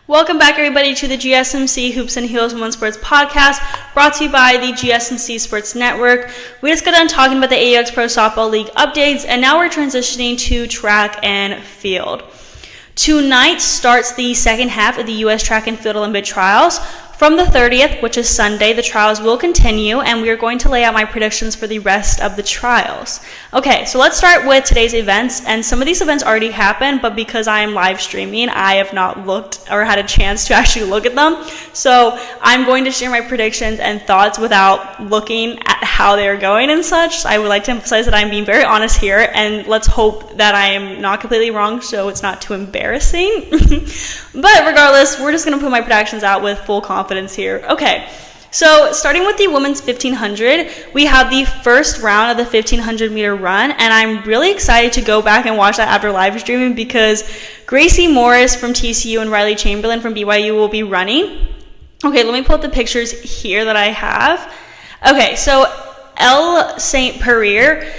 Welcome back, everybody, to the GSMC Hoops and Heels Women's Sports Podcast, brought to you by the GSMC Sports Network. We just got done talking about the AUX Pro Softball League updates, and now we're transitioning to track and field. Tonight starts the second half of the U.S. Track and Field Olympic Trials. From the 30th, which is Sunday, the trials will continue, and we are going to lay out my predictions for the rest of the trials. Okay, so let's start with today's events, and some of these events already happened, but because I am live streaming, I have not looked or had a chance to actually look at them. So I'm going to share my predictions and thoughts without looking at how they are going and such. I would like to emphasize that I'm being very honest here, and let's hope that I am not completely wrong so it's not too embarrassing. But regardless, we're just going to put my predictions out with full confidence here. Okay, so starting with the women's 1500, we have the first round of the 1500 meter run, and I'm really excited to go back and watch that after live streaming because Gracie Morris from TCU and Riley Chamberlain from BYU will be running. Okay, let me pull up the pictures here that I have. Okay, so Elle St. Pereire,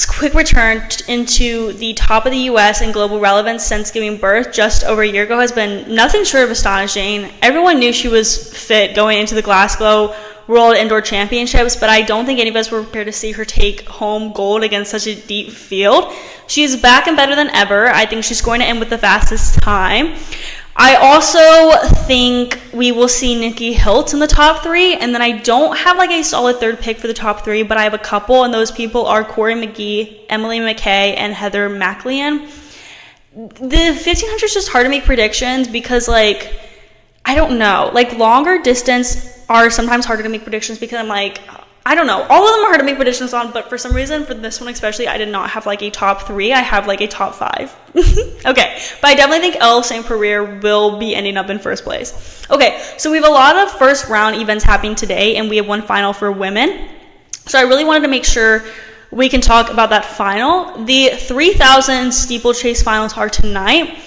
quick return into the top of the U.S. in global relevance since giving birth just over a year ago has been nothing short of astonishing. Everyone knew she was fit going into the Glasgow World Indoor Championships, but I don't think any of us were prepared to see her take home gold against such a deep field. She's back and better than ever. I think she's going to end with the fastest time. I also think we will see Nikki Hiltz in the top three, and then I don't have like a solid third pick for the top three, but I have a couple, and those people are Corey McGee, Emily McKay, and Heather McLean. The 1500 is just hard to make predictions because, like, I don't know. Like, longer distance are sometimes harder to make predictions because I'm like, I don't know. All of them are hard to make predictions on, but for some reason, for this one especially, I did not have like a top three. I have like a top five. Okay, but I definitely think Elle St. Pereire will be ending up in first place. Okay, so we have a lot of first round events happening today, and we have one final for women. So I really wanted to make sure we can talk about that final. The 3,000 steeplechase finals are tonight.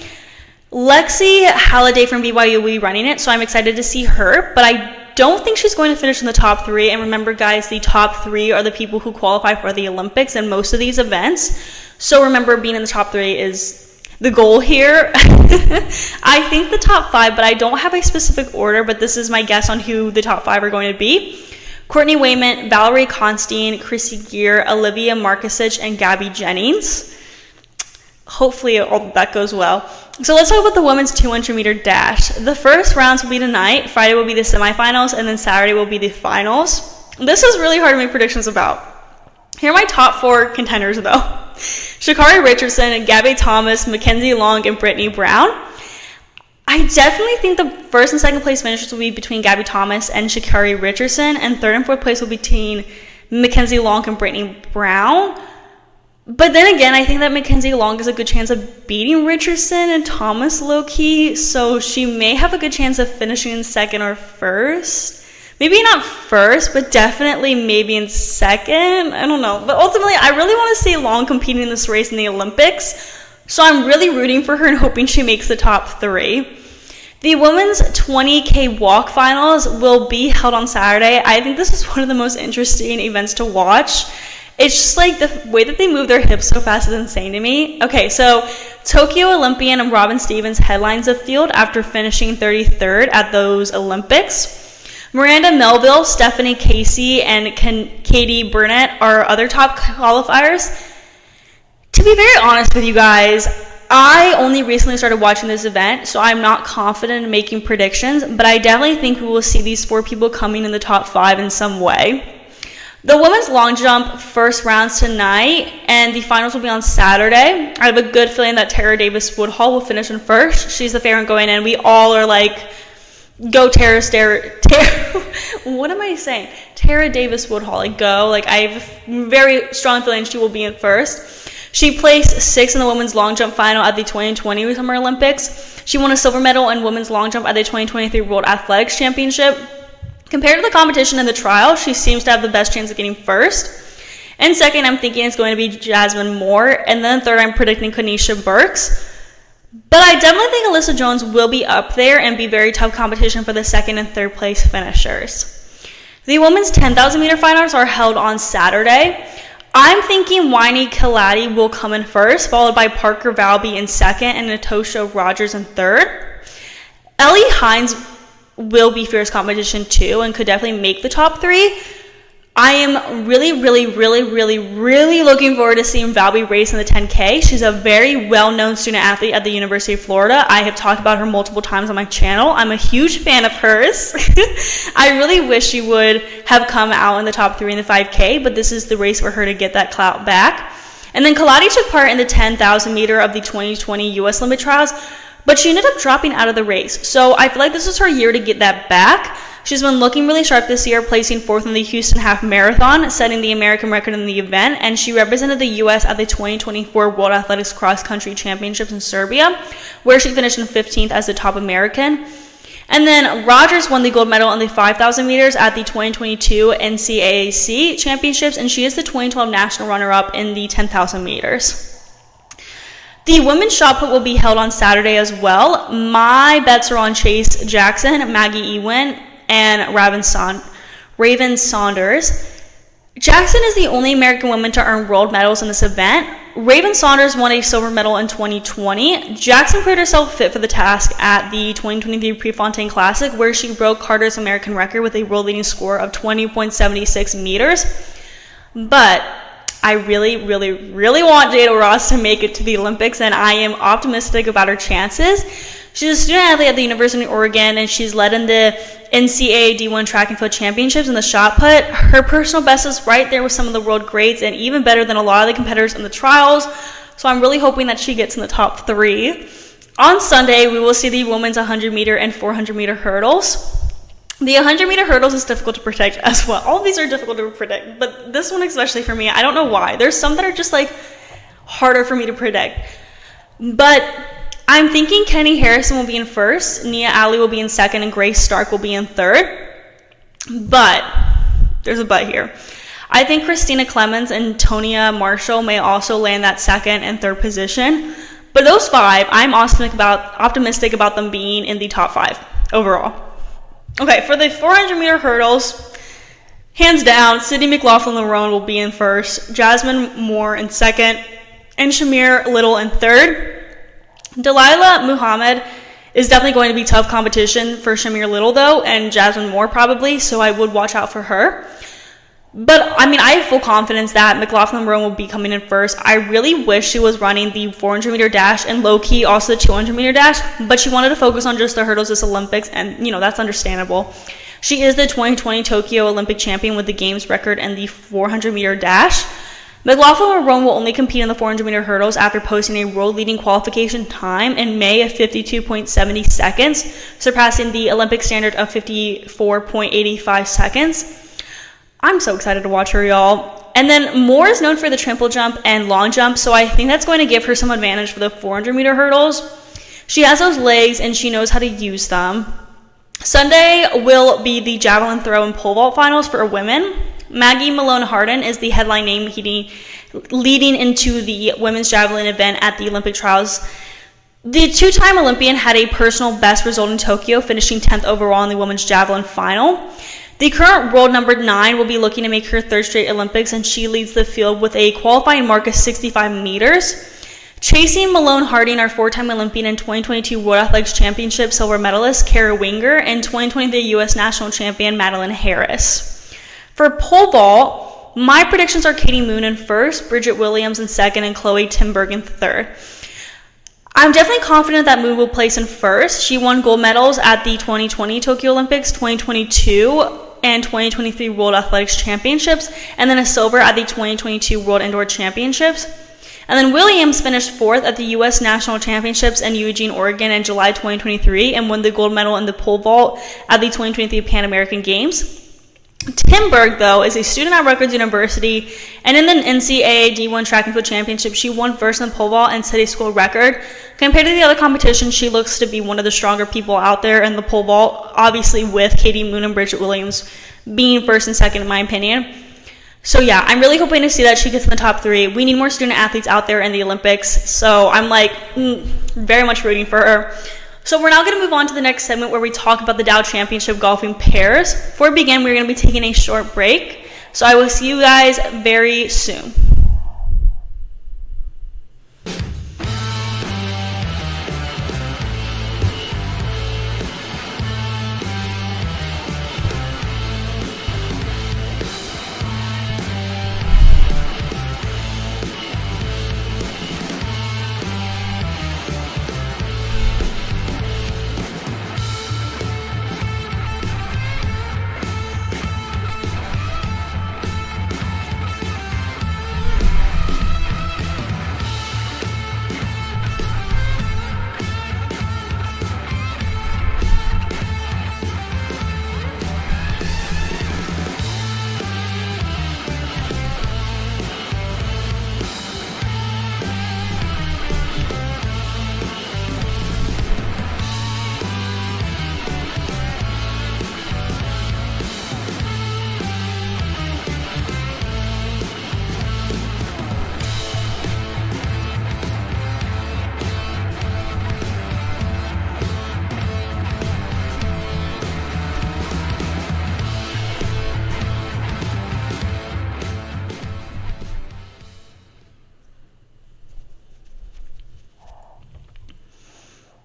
Lexi Halliday from BYU will be running it, so I'm excited to see her, but I don't think she's going to finish in the top three. And remember, guys, the top three are the people who qualify for the Olympics in most of these events. So remember, being in the top three is the goal here. I think the top five, but I don't have a specific order, but this is my guess on who the top five are going to be. Courtney Wayment, Valerie Constein, Chrissy Gear, Olivia Markusich, and Gabby Jennings. Hopefully all that goes well. So let's talk about the women's 200 meter dash. The first rounds will be tonight. Friday will be the semifinals, and then Saturday will be the finals. This is really hard to make predictions about. Here are my top four contenders, though. Sha'Carri Richardson, Gabby Thomas, Mackenzie Long, and Brittany Brown. I definitely think the first and second place finishers will be between Gabby Thomas and Sha'Carri Richardson, and third and fourth place will be between Mackenzie Long and Brittany Brown. But then again, I think that Mackenzie Long has a good chance of beating Richardson and Thomas low-key, so she may have a good chance of finishing in second or first. Maybe not first, but definitely maybe in second. I don't know. But ultimately, I really want to see Long competing in this race in the Olympics, so I'm really rooting for her and hoping she makes the top three. The women's 20K walk finals will be held on Saturday. I think this is one of the most interesting events to watch. It's just like the way that they move their hips so fast is insane to me. Okay, so Tokyo Olympian Robyn Stevens headlines the field after finishing 33rd at those Olympics. Miranda Melville, Stephanie Casey, and Katie Burnett are other top qualifiers. To be very honest with you guys, I only recently started watching this event, so I'm not confident in making predictions, but I definitely think we will see these four people coming in the top five in some way. The women's long jump first rounds tonight, and the finals will be on Saturday. I have a good feeling that Tara Davis-Woodhall will finish in first. She's the favorite going in. We all are like, go Tara, what am I saying? Tara Davis-Woodhall, like go. Like I have a very strong feeling she will be in first. She placed sixth in the women's long jump final at the 2020 Summer Olympics. She won a silver medal in women's long jump at the 2023 World Athletics Championship. Compared to the competition in the trial, she seems to have the best chance of getting first. And second, I'm thinking it's going to be Jasmine Moore. And then third, I'm predicting Quanesha Burks. But I definitely think Alyssa Jones will be up there and be very tough competition for the second and third place finishers. The women's 10,000 meter finals are held on Saturday. I'm thinking Weini Kelati will come in first, followed by Parker Valby in second and Natosha Rogers in third. Ellie Hines will be fierce competition too and could definitely make the top 3. I am really looking forward to seeing Valby race in the 10K. She's a very well-known student athlete at the University of Florida. I have talked about her multiple times on my channel. I'm a huge fan of hers. I really wish she would have come out in the top 3 in the 5K, but this is the race for her to get that clout back. And then Kelati took part in the 10,000 meter of the 2020 US Olympic trials, but she ended up dropping out of the race. So I feel like this is her year to get that back. She's been looking really sharp this year, placing 4th in the Houston Half Marathon, setting the American record in the event, and she represented the U.S. at the 2024 World Athletics Cross Country Championships in Serbia, where she finished in 15th as the top American. And then Rogers won the gold medal in the 5,000 meters at the 2022 NCAAC Championships, and she is the 2012 national runner-up in the 10,000 meters. The women's shot put will be held on Saturday as well. My bets are on Chase Jackson, Maggie Ewing, and Raven Saunders. Jackson is the only American woman to earn world medals in this event. Raven Saunders won a silver medal in 2020. Jackson proved herself fit for the task at the 2023 Prefontaine Classic, where she broke Carter's American record with a world-leading score of 20.76 meters. But I really want Jada Ross to make it to the Olympics, and I am optimistic about her chances. She's a student athlete at the University of Oregon, and she's led in the NCAA D1 track and field championships in the shot put. Her personal best is right there with some of the world greats and even better than a lot of the competitors in the trials. So I'm really hoping that she gets in the top 3. On Sunday, we will see the women's 100-meter and 400-meter hurdles. The 100-meter hurdles is difficult to predict as well. All of these are difficult to predict, but this one especially for me, I don't know why. There's some that are just like harder for me to predict. But I'm thinking Kenny Harrison will be in first, Nia Ali will be in second, and Grace Stark will be in third. But there's a but here. I think Christina Clemens and Tonia Marshall may also land that second and third position. But those 5, I'm optimistic about them being in the top 5 overall. Okay, for the 400-meter hurdles, hands down, Sydney McLaughlin-Levrone will be in first, Jasmine Moore in second, and Shamir Little in third. Delilah Muhammad is definitely going to be tough competition for Shamir Little, though, and Jasmine Moore probably, so I would watch out for her. But, I mean, I have full confidence that McLaughlin-Levrone will be coming in first. I really wish she was running the 400-meter dash and low-key also the 200-meter dash, but she wanted to focus on just the hurdles this Olympics, and, that's understandable. She is the 2020 Tokyo Olympic champion with the games record and the 400-meter dash. McLaughlin-Levrone will only compete in the 400-meter hurdles after posting a world-leading qualification time in May of 52.70 seconds, surpassing the Olympic standard of 54.85 seconds. I'm so excited to watch her, y'all. And then Moore is known for the triple jump and long jump, so I think that's going to give her some advantage for the 400-meter hurdles. She has those legs, and she knows how to use them. Sunday will be the javelin throw and pole vault finals for women. Maggie Malone Hardin is the headline name leading into the women's javelin event at the Olympic trials. The 2-time Olympian had a personal best result in Tokyo, finishing 10th overall in the women's javelin final. The current world number 9 will be looking to make her 3rd straight Olympics, and she leads the field with a qualifying mark of 65 meters. Chasing Malone Hardin, our 4-time Olympian and 2022 World Athletics Championship silver medalist Kara Winger, and 2023 U.S. national champion Madeline Harris. For pole vault, my predictions are Katie Moon in first, Bridget Williams in second, and Chloe Timberg in third. I'm definitely confident that Moon will place in first. She won gold medals at the 2020 Tokyo Olympics, 2022, and 2023 World Athletics Championships, and then a silver at the 2022 World Indoor Championships. And then Williams finished 4th at the U.S. National Championships in Eugene, Oregon in July 2023 and won the gold medal in the pole vault at the 2023 Pan American Games. Timberg, though, is a student at Rutgers University, and in the NCAA D1 track and field championship, she won first in pole vault and set a school record. Compared to the other competitions, she looks to be one of the stronger people out there in the pole vault, obviously with Katie Moon and Bridget Williams being first and second, in my opinion. So yeah, I'm really hoping to see that she gets in the top 3. We need more student athletes out there in the Olympics, so I'm very much rooting for her. So we're now going to move on to the next segment where we talk about the Dow Championship golfing pairs. Before we begin, we're going to be taking a short break. So I will see you guys very soon.